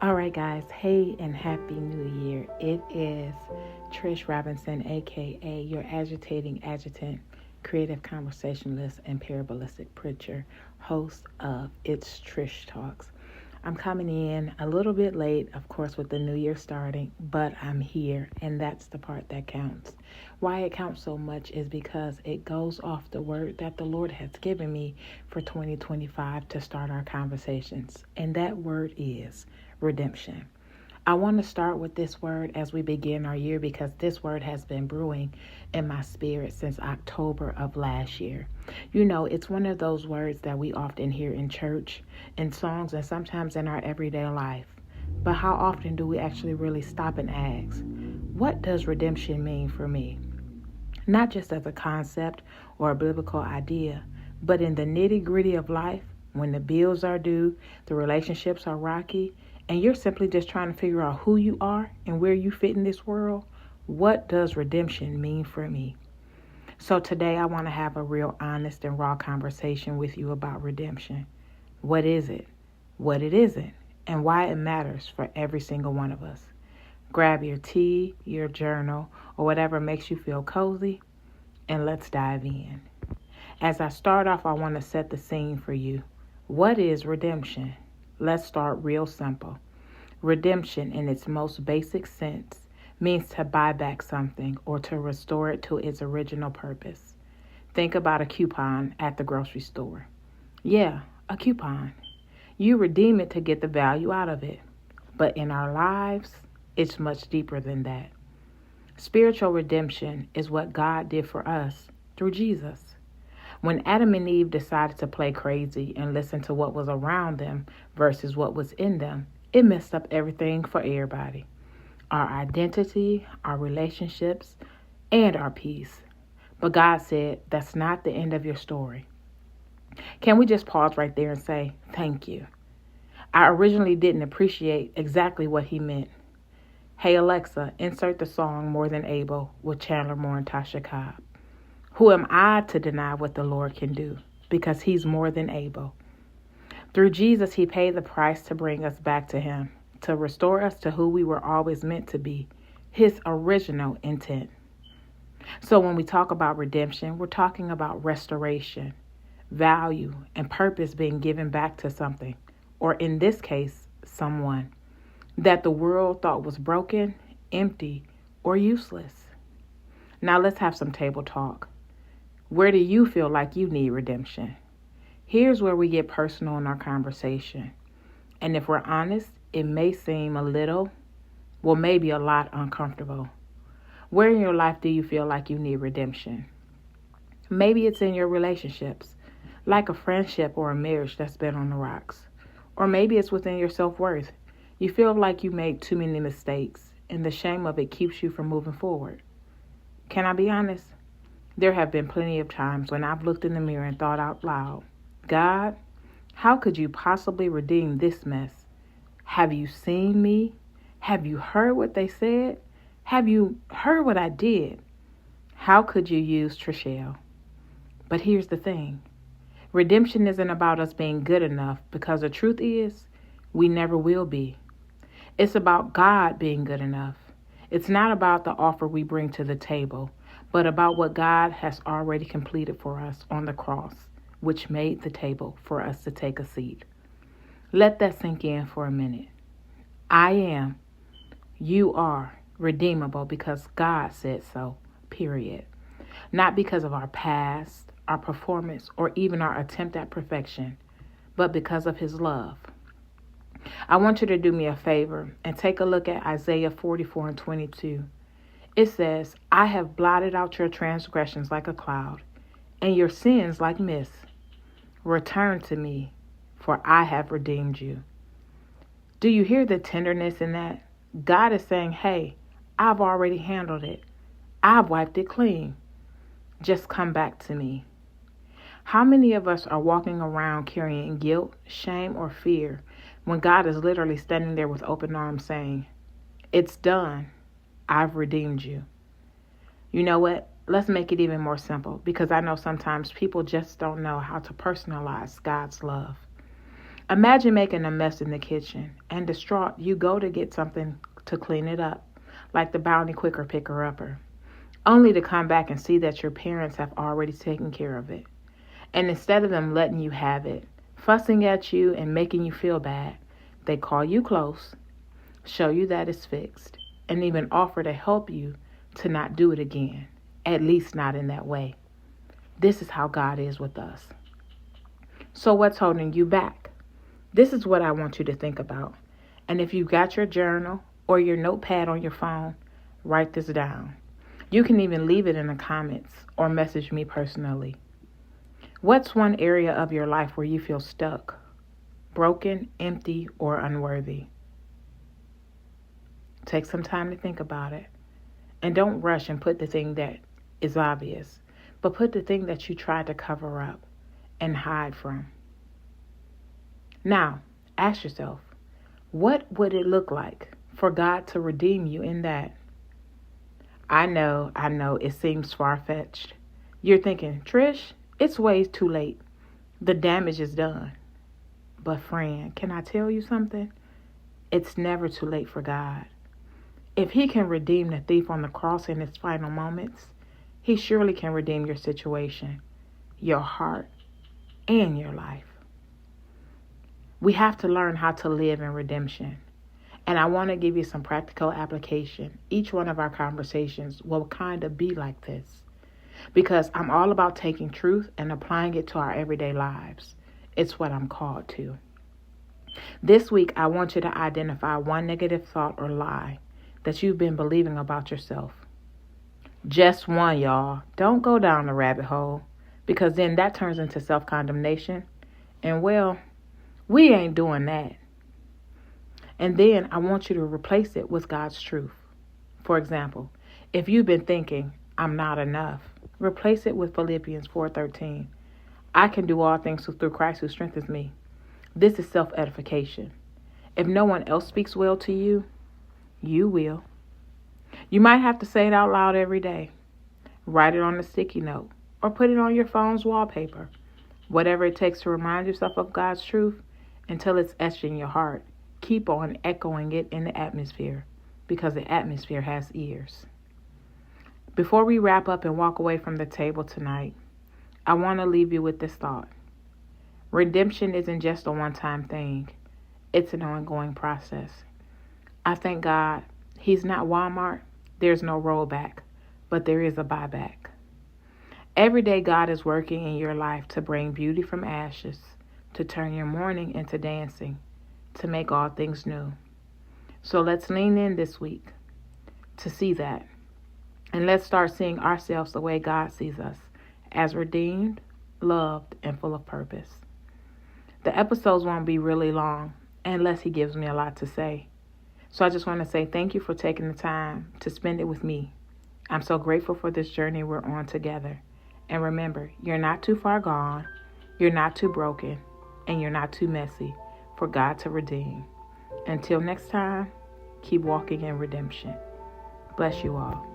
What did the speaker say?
All right, guys. Hey, and Happy New Year. It is Trish Robinson, aka your agitating adjutant, creative conversationalist, and parabolic preacher, host of It's Trish Talks. I'm coming in a little bit late, of course, with the new year starting, but I'm here, and that's the part that counts. Why it counts so much is because it goes off the word that the Lord has given me for 2025 to start our conversations, and that word is redemption. I want to start with this word as we begin our year because this word has been brewing in my spirit since October of last year. You know, it's one of those words that we often hear in church, in songs, and sometimes in our everyday life. But how often do we actually really stop and ask, what does redemption mean for me? Not just as a concept or a biblical idea, but in the nitty-gritty of life, when the bills are due, the relationships are rocky, and you're simply just trying to figure out who you are and where you fit in this world, what does redemption mean for me? So today I want to have a real honest and raw conversation with you about redemption. What is it? What it isn't? And why it matters for every single one of us. Grab your tea, your journal, or whatever makes you feel cozy, and let's dive in. As I start off, I want to set the scene for you. What is redemption? Let's start real simple. Redemption, in its most basic sense, means to buy back something or to restore it to its original purpose. Think about a coupon at the grocery store. Yeah, a coupon. You redeem it to get the value out of it. But in our lives, it's much deeper than that. Spiritual redemption is what God did for us through Jesus. When Adam and Eve decided to play crazy and listen to what was around them versus what was in them, it messed up everything for everybody. Our identity, our relationships, and our peace. But God said, that's not the end of your story. Can we just pause right there and say, thank you? I originally didn't appreciate exactly what he meant. Hey Alexa, insert the song More Than Able with Chandler Moore and Tasha Cobb. Who am I to deny what the Lord can do? Because he's more than able. Through Jesus, he paid the price to bring us back to him, to restore us to who we were always meant to be, his original intent. So when we talk about redemption, we're talking about restoration, value, and purpose being given back to something, or in this case, someone, that the world thought was broken, empty, or useless. Now let's have some table talk. Where do you feel like you need redemption? Here's where we get personal in our conversation. And if we're honest, it may seem a little, well, maybe a lot uncomfortable. Where in your life do you feel like you need redemption? Maybe it's in your relationships, like a friendship or a marriage that's been on the rocks. Or maybe it's within your self-worth. You feel like you made too many mistakes, and the shame of it keeps you from moving forward. Can I be honest? There have been plenty of times when I've looked in the mirror and thought out loud, God, how could you possibly redeem this mess? Have you seen me? Have you heard what they said? Have you heard what I did? How could you use Trishelle? But here's the thing. Redemption isn't about us being good enough because the truth is, we never will be. It's about God being good enough. It's not about the offer we bring to the table, but about what God has already completed for us on the cross, which made the table for us to take a seat. Let that sink in for a minute. I am, you are redeemable because God said so, period. Not because of our past, our performance, or even our attempt at perfection, but because of his love. I want you to do me a favor and take a look at Isaiah 44:22. It says, I have blotted out your transgressions like a cloud, and your sins like mist. Return to me, for I have redeemed you. Do you hear the tenderness in that? God is saying, hey, I've already handled it. I've wiped it clean. Just come back to me. How many of us are walking around carrying guilt, shame, or fear when God is literally standing there with open arms saying, it's done. I've redeemed you. You know what? Let's make it even more simple because I know sometimes people just don't know how to personalize God's love. Imagine making a mess in the kitchen, and distraught, you go to get something to clean it up, like the Bounty Quicker Picker-Upper, only to come back and see that your parents have already taken care of it. And instead of them letting you have it, fussing at you and making you feel bad, they call you close, show you that it's fixed, and even offer to help you to not do it again, at least not in that way. This is how God is with us. So what's holding you back? This is what I want you to think about. And if you've got your journal or your notepad on your phone, write this down. You can even leave it in the comments or message me personally. What's one area of your life where you feel stuck, broken, empty, or unworthy? Take some time to think about it. And don't rush and put the thing that is obvious, but put the thing that you tried to cover up and hide from. Now, ask yourself, what would it look like for God to redeem you in that? I know, it seems far-fetched. You're thinking, Trish, it's way too late. The damage is done. But friend, can I tell you something? It's never too late for God. If he can redeem the thief on the cross in his final moments, he surely can redeem your situation, your heart, and your life. We have to learn how to live in redemption. And I want to give you some practical application. Each one of our conversations will kind of be like this, because I'm all about taking truth and applying it to our everyday lives. It's what I'm called to. This week, I want you to identify one negative thought or lie that you've been believing about yourself. Just one, y'all. Don't go down the rabbit hole, because then that turns into self-condemnation. And well, we ain't doing that. And then I want you to replace it with God's truth. For example, if you've been thinking, I'm not enough, replace it with Philippians 4:13. I can do all things through Christ who strengthens me. This is self-edification. If no one else speaks well to you, you will. You might have to say it out loud every day. Write it on a sticky note or put it on your phone's wallpaper. Whatever it takes to remind yourself of God's truth until it's etched in your heart. Keep on echoing it in the atmosphere, because the atmosphere has ears. Before we wrap up and walk away from the table tonight, I want to leave you with this thought. Redemption isn't just a one-time thing. It's an ongoing process. I thank God he's not Walmart. There's no rollback, but there is a buyback. Every day God is working in your life to bring beauty from ashes, to turn your mourning into dancing, to make all things new. So let's lean in this week to see that. And let's start seeing ourselves the way God sees us, as redeemed, loved, and full of purpose. The episodes won't be really long unless he gives me a lot to say. So I just want to say thank you for taking the time to spend it with me. I'm so grateful for this journey we're on together. And remember, you're not too far gone, you're not too broken, and you're not too messy for God to redeem. Until next time, keep walking in redemption. Bless you all.